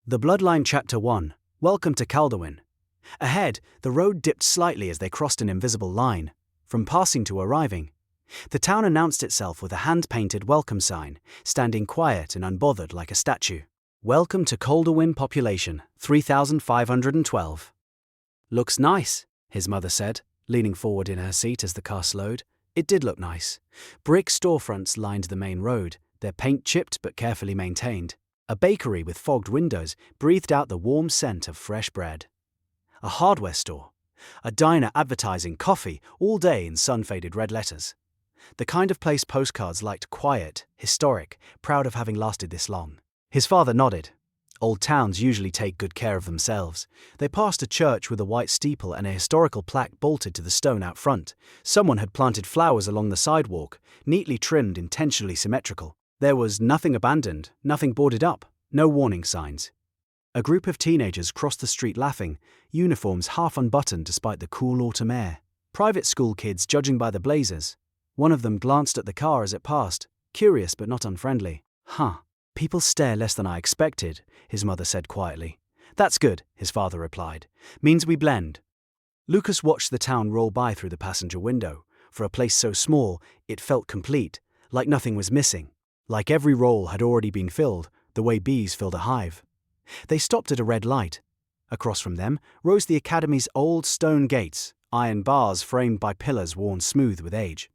The Bloodline Chapter 1. Welcome to Calderwin. Ahead, the road dipped slightly as they crossed an invisible line, from passing to arriving. The town announced itself with a hand-painted welcome sign, standing quiet and unbothered like a statue. Welcome to Calderwin, population 3,512. Looks nice, his mother said, leaning forward in her seat as the car slowed. It did look nice. Brick storefronts lined the main road, their paint chipped but carefully maintained. A bakery with fogged windows breathed out the warm scent of fresh bread. A hardware store. A diner advertising coffee all day in sun-faded red letters. The kind of place postcards liked: quiet, historic, proud of having lasted this long. His father nodded. Old towns usually take good care of themselves. They passed a church with a white steeple and a historical plaque bolted to the stone out front. Someone had planted flowers along the sidewalk, neatly trimmed, intentionally symmetrical. There was nothing abandoned, nothing boarded up, no warning signs. A group of teenagers crossed the street laughing, uniforms half unbuttoned despite the cool autumn air. Private school kids judging by the blazers. One of them glanced at the car as it passed, curious but not unfriendly. People stare less than I expected, his mother said quietly. That's good, his father replied. Means we blend. Lucas watched the town roll by through the passenger window. For a place so small, it felt complete, like nothing was missing. Like every role had already been filled, the way bees filled a hive. They stopped at a red light. Across from them rose the academy's old stone gates, iron bars framed by pillars worn smooth with age.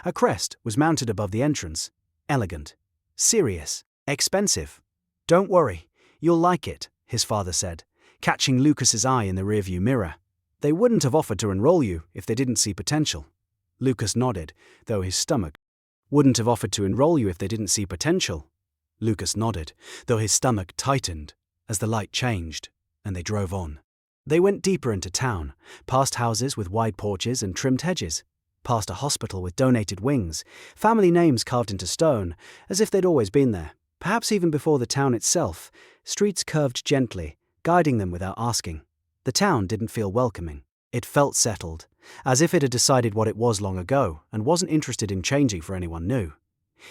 A crest was mounted above the entrance. Elegant. Serious. Expensive. Don't worry, you'll like it, his father said, catching Lucas's eye in the rearview mirror. They wouldn't have offered to enroll you if they didn't see potential. Lucas nodded, though his stomach wouldn't have offered to enroll you if they didn't see potential. Lucas nodded, though his stomach tightened as the light changed, and they drove on. They went deeper into town, past houses with wide porches and trimmed hedges, past a hospital with donated wings, family names carved into stone, as if they'd always been there. Perhaps even before the town itself, streets curved gently, guiding them without asking. The town didn't feel welcoming. It felt settled, as if it had decided what it was long ago and wasn't interested in changing for anyone new.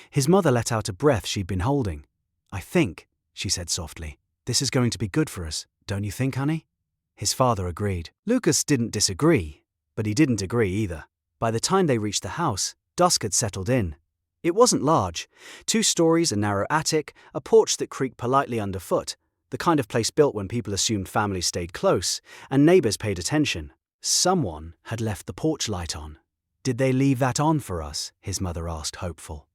His mother let out a breath she'd been holding. I think, she said softly, this is going to be good for us, don't you think, honey? His father agreed. Lucas didn't disagree, but he didn't agree either. By the time they reached the house, dusk had settled in. It wasn't large. 2 stories, a narrow attic, a porch that creaked politely underfoot, the kind of place built when people assumed families stayed close and neighbors paid attention. Someone had left the porch light on. Did they leave that on for us? His mother asked, hopeful.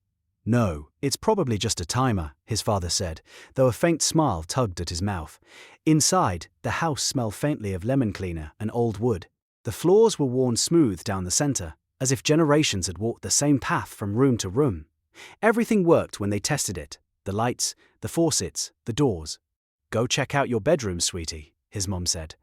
No, it's probably just a timer, his father said, though a faint smile tugged at his mouth. Inside, the house smelled faintly of lemon cleaner and old wood. The floors were worn smooth down the center, as if generations had walked the same path from room to room. Everything worked when they tested it. The lights, the faucets, the doors. Go check out your bedroom, sweetie, his mom said.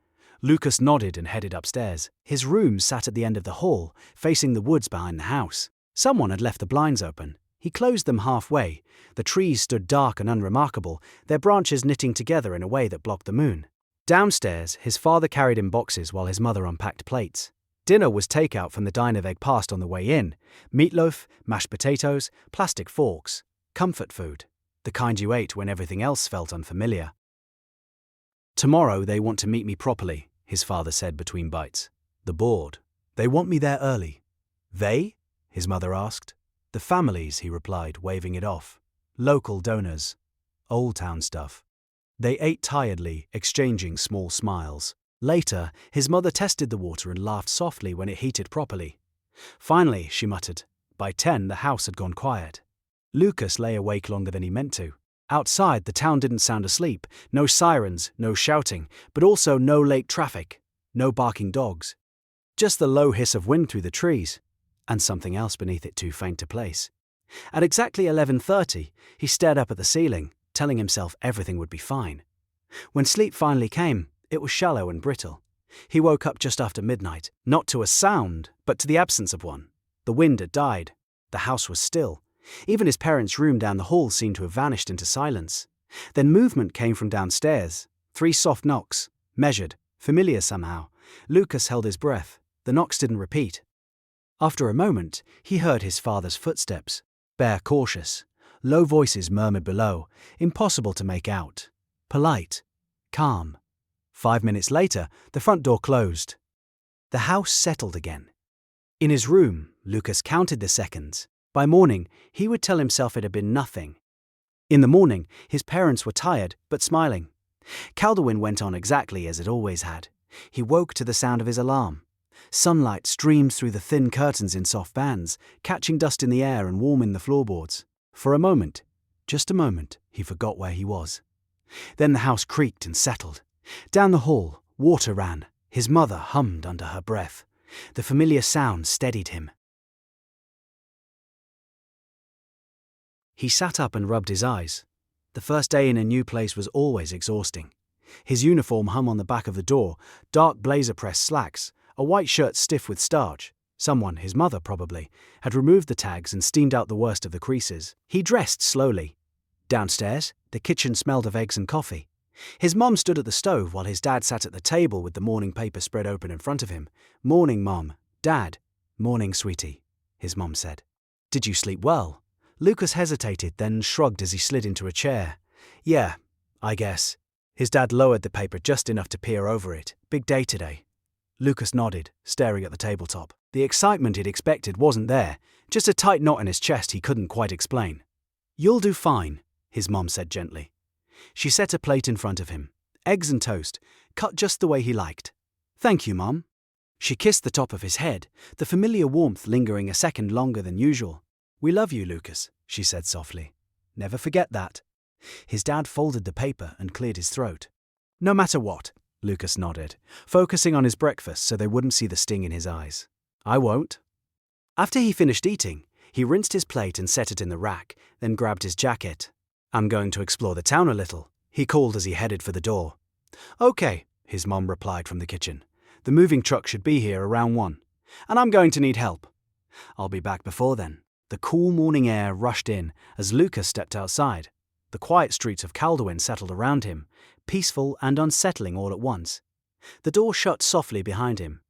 Lucas nodded and headed upstairs. His room sat at the end of the hall, facing the woods behind the house. Someone had left the blinds open. He closed them halfway. The trees stood dark and unremarkable, their branches knitting together in a way that blocked the moon. Downstairs, his father carried in boxes while his mother unpacked plates. Dinner was takeout from the diner they'd passed on the way in. Meatloaf, mashed potatoes, plastic forks. Comfort food. The kind you ate when everything else felt unfamiliar. Tomorrow they want to meet me properly, his father said between bites. The board. They want me there early. They? His mother asked. The families, he replied, waving it off. Local donors. Old town stuff. They ate tiredly, exchanging small smiles. Later, his mother tested the water and laughed softly when it heated properly. Finally, she muttered. By 10, the house had gone quiet. Lucas lay awake longer than he meant to. Outside, the town didn't sound asleep. No sirens, no shouting, but also no late traffic. No barking dogs. Just the low hiss of wind through the trees. And something else beneath it too faint to place. At exactly 11:30, he stared up at the ceiling, telling himself everything would be fine. When sleep finally came, it was shallow and brittle. He woke up just after midnight, not to a sound, but to the absence of one. The wind had died. The house was still. Even his parents' room down the hall seemed to have vanished into silence. Then movement came from downstairs. 3 soft knocks, measured, familiar somehow. Lucas held his breath. The knocks didn't repeat. After a moment, he heard his father's footsteps, bare, cautious. Low voices murmured below, impossible to make out. Polite, calm. 5 minutes later, the front door closed. The house settled again. In his room, Lucas counted the seconds. By morning, he would tell himself it had been nothing. In the morning, his parents were tired, but smiling. Calderwin went on exactly as it always had. He woke to the sound of his alarm. Sunlight streamed through the thin curtains in soft bands, catching dust in the air and warming the floorboards. For a moment, just a moment, he forgot where he was. Then the house creaked and settled. Down the hall, water ran. His mother hummed under her breath. The familiar sound steadied him. He sat up and rubbed his eyes. The first day in a new place was always exhausting. His uniform hung on the back of the door, dark blazer-press slacks, a white shirt stiff with starch. Someone, his mother probably, had removed the tags and steamed out the worst of the creases. He dressed slowly. Downstairs, the kitchen smelled of eggs and coffee. His mum stood at the stove while his dad sat at the table with the morning paper spread open in front of him. "Morning, Mum." "Dad." "Morning, sweetie," his mum said. "Did you sleep well?" Lucas hesitated, then shrugged as he slid into a chair. "Yeah, I guess." His dad lowered the paper just enough to peer over it. "Big day today." Lucas nodded, staring at the tabletop. The excitement he'd expected wasn't there, just a tight knot in his chest he couldn't quite explain. "You'll do fine," his mom said gently. She set a plate in front of him. Eggs and toast, cut just the way he liked. "Thank you, Mom." She kissed the top of his head, the familiar warmth lingering a second longer than usual. "We love you, Lucas," she said softly. "Never forget that." His dad folded the paper and cleared his throat. "No matter what," Lucas nodded, focusing on his breakfast so they wouldn't see the sting in his eyes. "I won't." After he finished eating, he rinsed his plate and set it in the rack, then grabbed his jacket. "I'm going to explore the town a little," he called as he headed for the door. "Okay," his mom replied from the kitchen. "The moving truck should be here around 1. And I'm going to need help." "I'll be back before then." The cool morning air rushed in as Lucas stepped outside. The quiet streets of Calderwin settled around him, peaceful and unsettling all at once. The door shut softly behind him.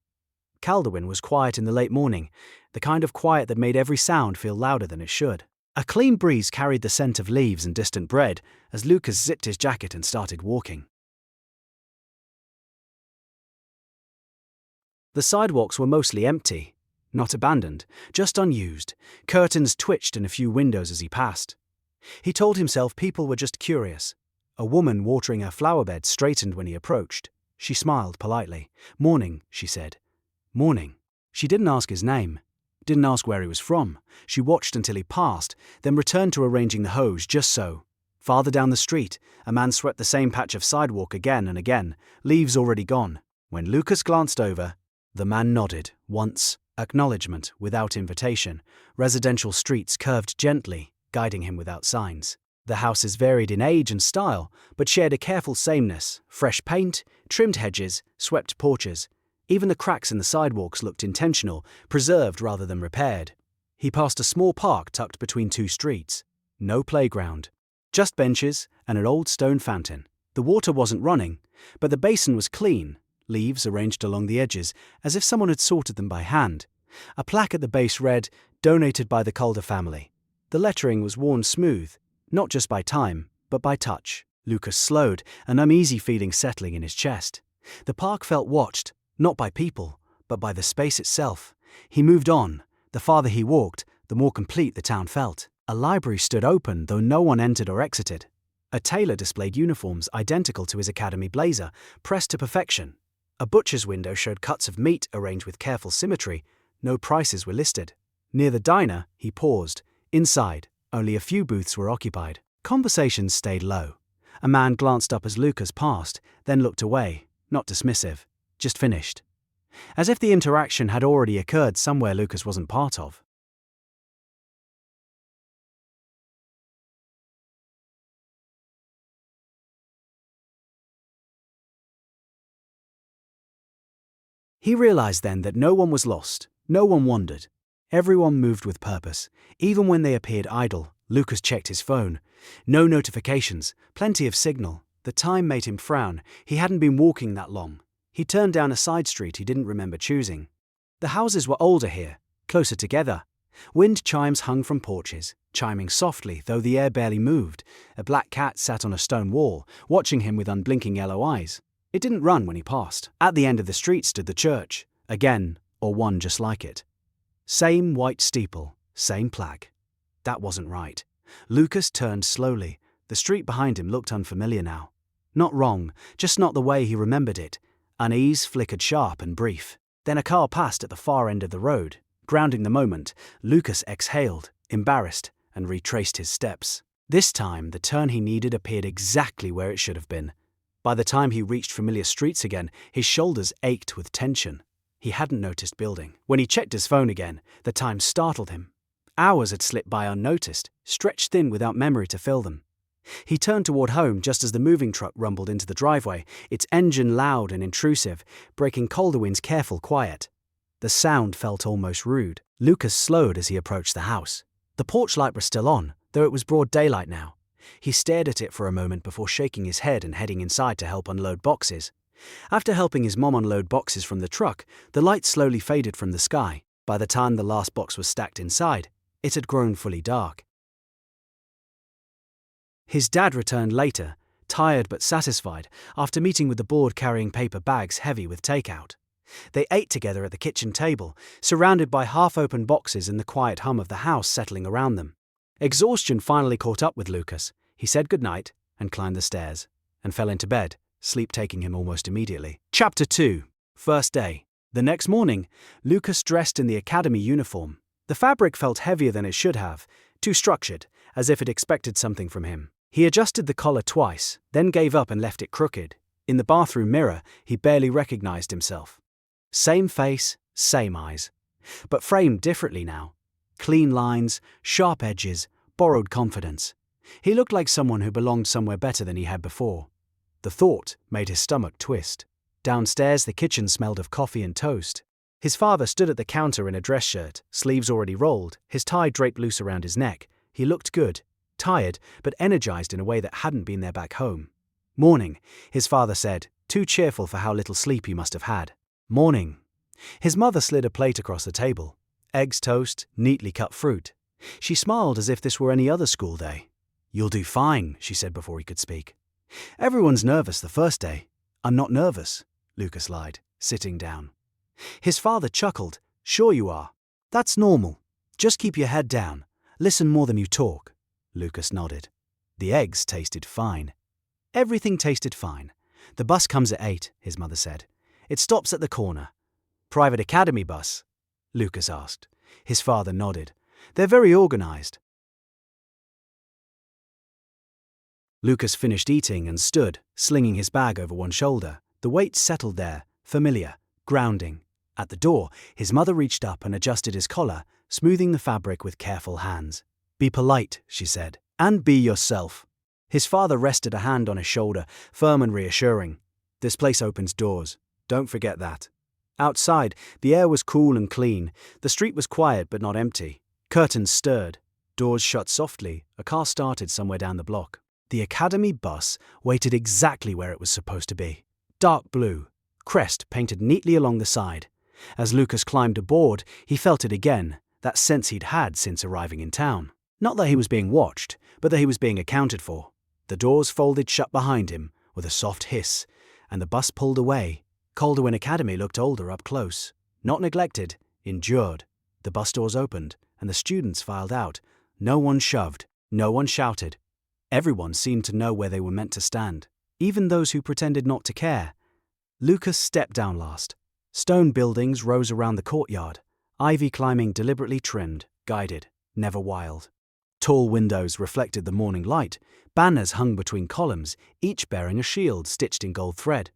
Calderwin was quiet in the late morning, the kind of quiet that made every sound feel louder than it should. A clean breeze carried the scent of leaves and distant bread as Lucas zipped his jacket and started walking. The sidewalks were mostly empty, not abandoned, just unused. Curtains twitched in a few windows as he passed. He told himself people were just curious. A woman watering her flower bed straightened when he approached. She smiled politely. "Morning," she said. "Morning." She didn't ask his name, didn't ask where he was from. She watched until he passed, then returned to arranging the hose just so. Farther down the street, a man swept the same patch of sidewalk again and again, leaves already gone. When Lucas glanced over, the man nodded, once, acknowledgement without invitation. Residential streets curved gently, guiding him without signs. The houses varied in age and style, but shared a careful sameness: fresh paint, trimmed hedges, swept porches. Even the cracks in the sidewalks looked intentional, preserved rather than repaired. He passed a small park tucked between two streets. No playground. Just benches and an old stone fountain. The water wasn't running, but the basin was clean, leaves arranged along the edges, as if someone had sorted them by hand. A plaque at the base read, "Donated by the Calder family." The lettering was worn smooth, not just by time, but by touch. Lucas slowed, an uneasy feeling settling in his chest. The park felt watched, not by people, but by the space itself. He moved on. The farther he walked, the more complete the town felt. A library stood open, though no one entered or exited. A tailor displayed uniforms identical to his academy blazer, pressed to perfection. A butcher's window showed cuts of meat arranged with careful symmetry. No prices were listed. Near the diner, he paused. Inside, only a few booths were occupied. Conversations stayed low. A man glanced up as Lucas passed, then looked away, not dismissive, just finished. As if the interaction had already occurred somewhere Lucas wasn't part of. He realized then that no one was lost, no one wandered. Everyone moved with purpose. Even when they appeared idle, Lucas checked his phone. No notifications, plenty of signal. The time made him frown. He hadn't been walking that long. He turned down a side street he didn't remember choosing. The houses were older here, closer together. Wind chimes hung from porches, chiming softly though the air barely moved. A black cat sat on a stone wall, watching him with unblinking yellow eyes. It didn't run when he passed. At the end of the street stood the church, again, or one just like it. Same white steeple, same plaque. That wasn't right. Lucas turned slowly. The street behind him looked unfamiliar now. Not wrong, just not the way he remembered it. Unease flickered sharp and brief. Then a car passed at the far end of the road. Grounding the moment, Lucas exhaled, embarrassed, and retraced his steps. This time, the turn he needed appeared exactly where it should have been. By the time he reached familiar streets again, his shoulders ached with tension. He hadn't noticed building. When he checked his phone again, the time startled him. Hours had slipped by unnoticed, stretched thin without memory to fill them. He turned toward home just as the moving truck rumbled into the driveway, its engine loud and intrusive, breaking Calderwin's careful quiet. The sound felt almost rude. Lucas slowed as he approached the house. The porch light was still on, though it was broad daylight now. He stared at it for a moment before shaking his head and heading inside to help unload boxes. After helping his mom unload boxes from the truck, the light slowly faded from the sky. By the time the last box was stacked inside, it had grown fully dark. His dad returned later, tired but satisfied, after meeting with the board carrying paper bags heavy with takeout. They ate together at the kitchen table, surrounded by half-open boxes and the quiet hum of the house settling around them. Exhaustion finally caught up with Lucas. He said goodnight and climbed the stairs, and fell into bed, sleep taking him almost immediately. Chapter 2. First day. The next morning, Lucas dressed in the academy uniform. The fabric felt heavier than it should have, too structured, as if it expected something from him. He adjusted the collar twice, then gave up and left it crooked. In the bathroom mirror, he barely recognized himself. Same face, same eyes, but framed differently now. Clean lines, sharp edges, borrowed confidence. He looked like someone who belonged somewhere better than he had before. The thought made his stomach twist. Downstairs, the kitchen smelled of coffee and toast. His father stood at the counter in a dress shirt, sleeves already rolled, his tie draped loose around his neck. He looked good, tired, but energized in a way that hadn't been there back home. "Morning," his father said, too cheerful for how little sleep he must have had. "Morning." His mother slid a plate across the table. Eggs, toast, neatly cut fruit. She smiled as if this were any other school day. "You'll do fine," she said before he could speak. "Everyone's nervous the first day." "I'm not nervous," Lucas lied, sitting down. His father chuckled. "Sure you are. That's normal. Just keep your head down. Listen more than you talk." Lucas nodded. The eggs tasted fine. Everything tasted fine. "The bus comes at 8, his mother said. "It stops at the corner." "Private academy bus?" Lucas asked. His father nodded. "They're very organized." Lucas finished eating and stood, slinging his bag over one shoulder. The weight settled there, familiar, grounding. At the door, his mother reached up and adjusted his collar, smoothing the fabric with careful hands. "Be polite," she said, "and be yourself." His father rested a hand on his shoulder, firm and reassuring. "This place opens doors. Don't forget that." Outside, the air was cool and clean. The street was quiet but not empty. Curtains stirred. Doors shut softly. A car started somewhere down the block. The academy bus waited exactly where it was supposed to be. Dark blue, crest painted neatly along the side. As Lucas climbed aboard, he felt it again, that sense he'd had since arriving in town. Not that he was being watched, but that he was being accounted for. The doors folded shut behind him with a soft hiss, and the bus pulled away. Calderwin Academy looked older up close. Not neglected, endured. The bus doors opened, and the students filed out. No one shoved, no one shouted. Everyone seemed to know where they were meant to stand, even those who pretended not to care. Lucas stepped down last. Stone buildings rose around the courtyard, ivy climbing deliberately trimmed, guided, never wild. Tall windows reflected the morning light. Banners hung between columns, each bearing a shield stitched in gold thread.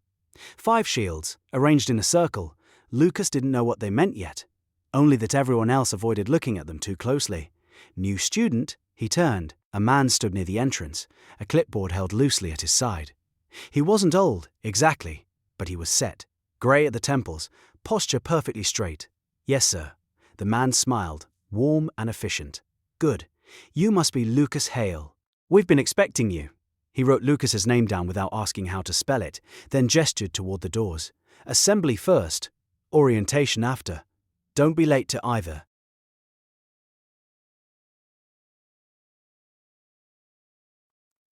5 shields, arranged in a circle. Lucas didn't know what they meant yet, only that everyone else avoided looking at them too closely. "New student," he turned. A man stood near the entrance, a clipboard held loosely at his side. He wasn't old, exactly, but he was set, grey at the temples, posture perfectly straight. "Yes, sir." The man smiled, warm and efficient. "Good. You must be Lucas Hale. We've been expecting you." He wrote Lucas's name down without asking how to spell it, then gestured toward the doors. "Assembly first, orientation after. Don't be late to either."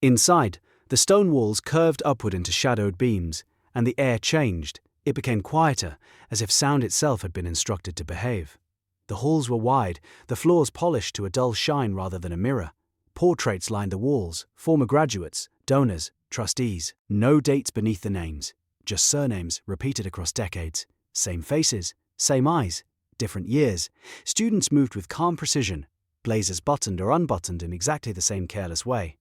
Inside, the stone walls curved upward into shadowed beams, and the air changed. It became quieter, as if sound itself had been instructed to behave. The halls were wide, the floors polished to a dull shine rather than a mirror. Portraits lined the walls, former graduates, donors, trustees. No dates beneath the names, just surnames repeated across decades. Same faces, same eyes, different years. Students moved with calm precision, blazers buttoned or unbuttoned in exactly the same careless way.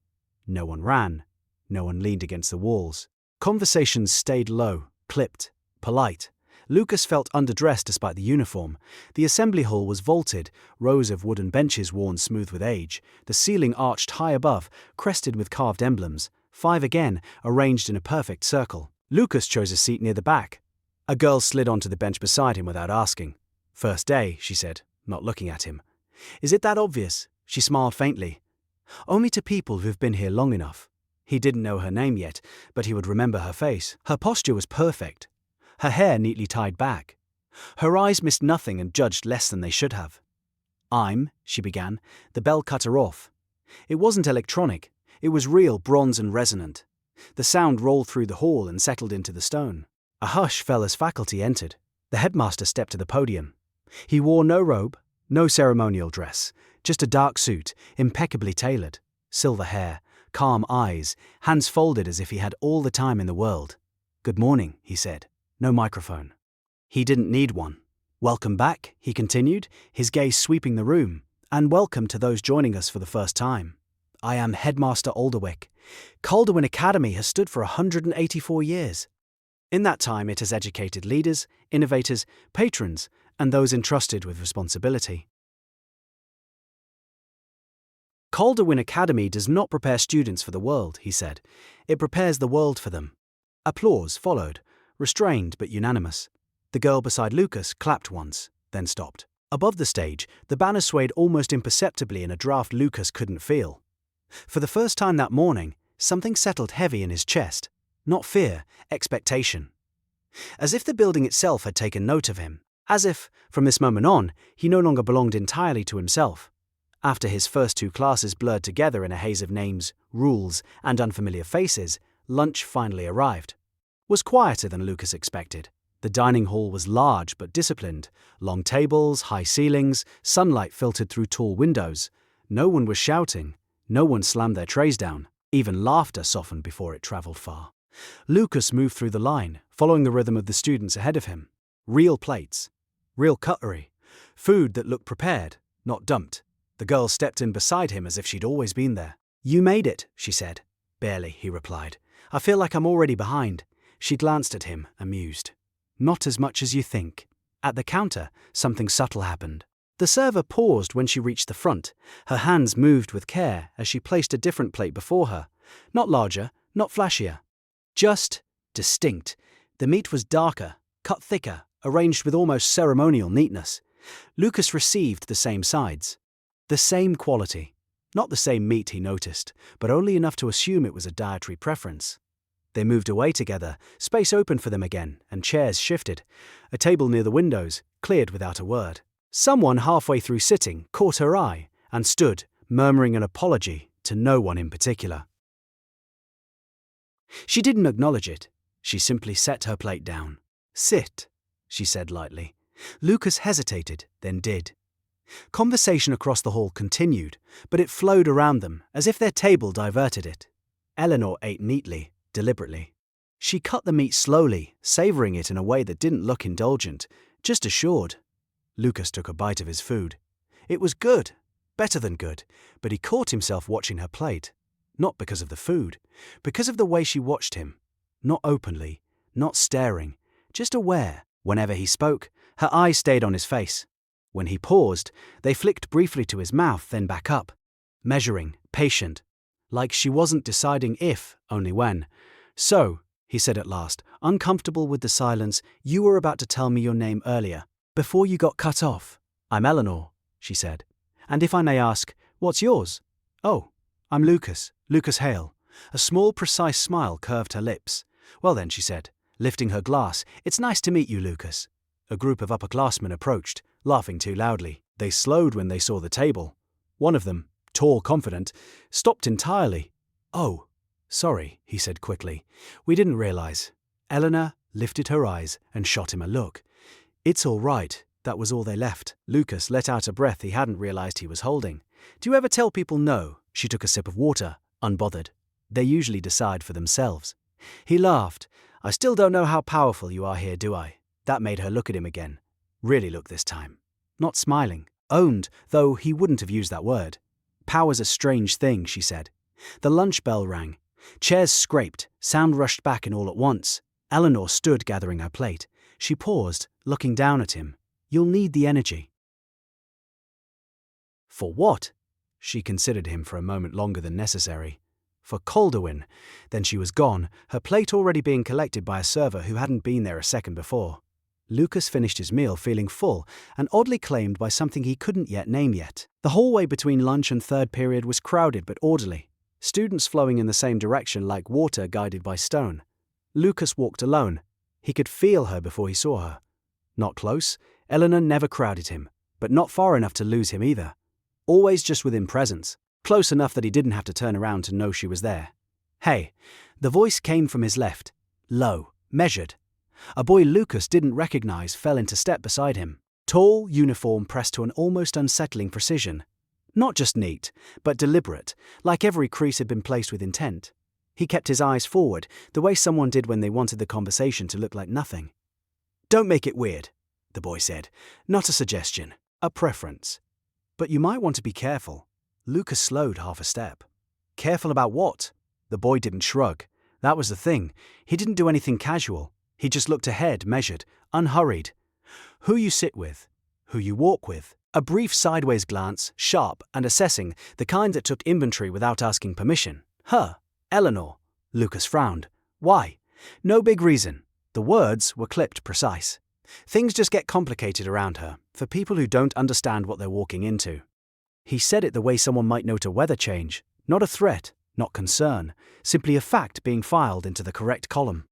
No one ran, no one leaned against the walls. Conversations stayed low, clipped, polite. Lucas felt underdressed despite the uniform. The assembly hall was vaulted, rows of wooden benches worn smooth with age, the ceiling arched high above, crested with carved emblems, 5 again, arranged in a perfect circle. Lucas chose a seat near the back. A girl slid onto the bench beside him without asking. "First day," she said, not looking at him. "Is it that obvious?" She smiled faintly. "Only to people who've been here long enough." He didn't know her name yet, but he would remember her face. Her posture was perfect. Her hair neatly tied back. Her eyes missed nothing and judged less than they should have. She began. The bell cut her off. It wasn't electronic. It was real, bronze and resonant. The sound rolled through the hall and settled into the stone. A hush fell as faculty entered. The headmaster stepped to the podium. He wore no robe, no ceremonial dress, just a dark suit, impeccably tailored. Silver hair, calm eyes, hands folded as if he had all the time in the world. "Good morning," he said. No microphone. He didn't need one. "Welcome back," he continued, his gaze sweeping the room, "and welcome to those joining us for the first time. I am Headmaster Alderwick. Calderwin Academy has stood for 184 years. In that time it has educated leaders, innovators, patrons, and those entrusted with responsibility. Calderwin Academy does not prepare students for the world," he said. "It prepares the world for them." Applause followed, restrained but unanimous. The girl beside Lucas clapped once, then stopped. Above the stage, the banner swayed almost imperceptibly in a draft Lucas couldn't feel. For the first time that morning, something settled heavy in his chest. Not fear, expectation. As if the building itself had taken note of him. As if, from this moment on, he no longer belonged entirely to himself. After his first 2 classes blurred together in a haze of names, rules, and unfamiliar faces, lunch finally arrived. Was quieter than Lucas expected. The dining hall was large but disciplined. Long tables, high ceilings, sunlight filtered through tall windows. No one was shouting. No one slammed their trays down. Even laughter softened before it traveled far. Lucas moved through the line, following the rhythm of the students ahead of him. Real plates. Real cutlery. Food that looked prepared, not dumped. The girl stepped in beside him as if she'd always been there. "You made it," she said. "Barely," he replied. "I feel like I'm already behind." She glanced at him, amused. "Not as much as you think." At the counter, something subtle happened. The server paused when she reached the front. Her hands moved with care as she placed a different plate before her. Not larger, not flashier. Just distinct. The meat was darker, cut thicker, arranged with almost ceremonial neatness. Lucas received the same sides. The same quality. Not the same meat, he noticed, but only enough to assume it was a dietary preference. They moved away together, space opened for them again, and chairs shifted. A table near the windows, cleared without a word. Someone halfway through sitting caught her eye and stood, murmuring an apology to no one in particular. She didn't acknowledge it. She simply set her plate down. "Sit," she said lightly. Lucas hesitated, then did. Conversation across the hall continued, but it flowed around them, as if their table diverted it. Eleanor ate neatly, deliberately. She cut the meat slowly, savoring it in a way that didn't look indulgent, just assured. Lucas took a bite of his food. It was good, better than good, but he caught himself watching her plate. Not because of the food, because of the way she watched him. Not openly, not staring, just aware. Whenever he spoke, her eyes stayed on his face. When he paused, they flicked briefly to his mouth, then back up. Measuring, patient. Like she wasn't deciding if, only when. "So," he said at last, uncomfortable with the silence, "you were about to tell me your name earlier, before you got cut off." "I'm Eleanor," she said. "And if I may ask, what's yours?" "Oh, I'm Lucas Hale." A small, precise smile curved her lips. "Well then," she said, lifting her glass, "it's nice to meet you, Lucas." A group of upperclassmen approached, laughing too loudly. They slowed when they saw the table. One of them, tall, confident, stopped entirely. "Oh," "Sorry," he said quickly. "We didn't realize." Eleanor lifted her eyes and shot him a look. "It's all right." That was all they left. Lucas let out a breath he hadn't realized he was holding. "Do you ever tell people no?" She took a sip of water, unbothered. They usually decide for themselves. He laughed. "I still don't know how powerful you are here, do I?" That made her look at him again. Really look this time. Not smiling. Owned, though he wouldn't have used that word. "Power's a strange thing," she said. The lunch bell rang. Chairs scraped. Sound rushed back and all at once. Eleanor stood gathering her plate. She paused, looking down at him. "You'll need the energy." "For what?" She considered him for a moment longer than necessary. "For Calderwin." Then she was gone, her plate already being collected by a server who hadn't been there a second before. Lucas finished his meal feeling full and oddly claimed by something he couldn't yet name yet. The hallway between lunch and third period was crowded but orderly. Students flowing in the same direction like water guided by stone. Lucas walked alone. He could feel her before he saw her. Not close. Eleanor never crowded him, but not far enough to lose him either. Always just within presence, close enough that he didn't have to turn around to know she was there. "Hey." The voice came from his left. Low, measured. A boy Lucas didn't recognize fell into step beside him. Tall, uniform pressed to an almost unsettling precision. Not just neat, but deliberate, like every crease had been placed with intent. He kept his eyes forward, the way someone did when they wanted the conversation to look like nothing. "Don't make it weird," the boy said. "Not a suggestion, a preference. But you might want to be careful." Lucas slowed half a step. "Careful about what?" The boy didn't shrug. That was the thing. He didn't do anything casual. He just looked ahead, measured, unhurried. "Who you sit with, who you walk with." A brief sideways glance, sharp and assessing, the kind that took inventory without asking permission. "Her, Eleanor." Lucas frowned. "Why?" "No big reason." The words were clipped precise. "Things just get complicated around her, for people who don't understand what they're walking into." He said it the way someone might note a weather change. Not a threat, not concern, simply a fact being filed into the correct column.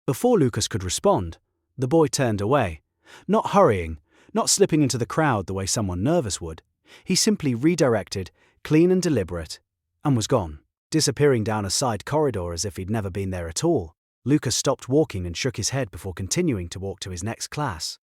Before Lucas could respond, the boy turned away. Not hurrying, not slipping into the crowd the way someone nervous would. He simply redirected, clean and deliberate, and was gone, disappearing down a side corridor as if he'd never been there at all. Lucas stopped walking and shook his head before continuing to walk to his next class.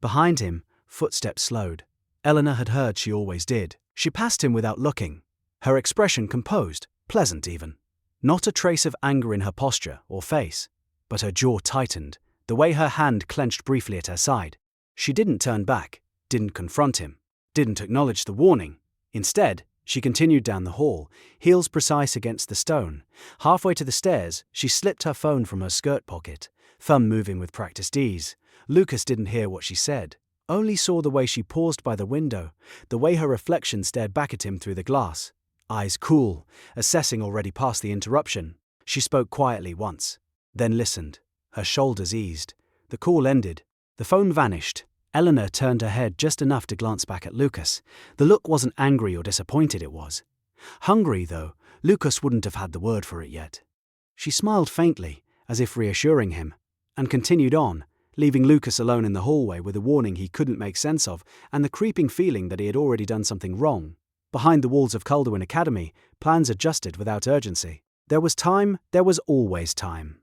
Behind him, footsteps slowed. Eleanor had heard she always did. She passed him without looking, her expression composed, pleasant even. Not a trace of anger in her posture or face, but her jaw tightened, the way her hand clenched briefly at her side. She didn't turn back, didn't confront him, didn't acknowledge the warning. Instead, she continued down the hall, heels precise against the stone. Halfway to the stairs, she slipped her phone from her skirt pocket, thumb moving with practiced ease. Lucas didn't hear what she said, only saw the way she paused by the window, the way her reflection stared back at him through the glass. Eyes cool, assessing already past the interruption. She spoke quietly once, then listened. Her shoulders eased. The call ended. The phone vanished. Eleanor turned her head just enough to glance back at Lucas. The look wasn't angry or disappointed, it was hungry, though Lucas wouldn't have had the word for it yet. She smiled faintly, as if reassuring him, and continued on, leaving Lucas alone in the hallway with a warning he couldn't make sense of and the creeping feeling that he had already done something wrong. Behind the walls of Calderwin Academy, plans adjusted without urgency. There was time, there was always time.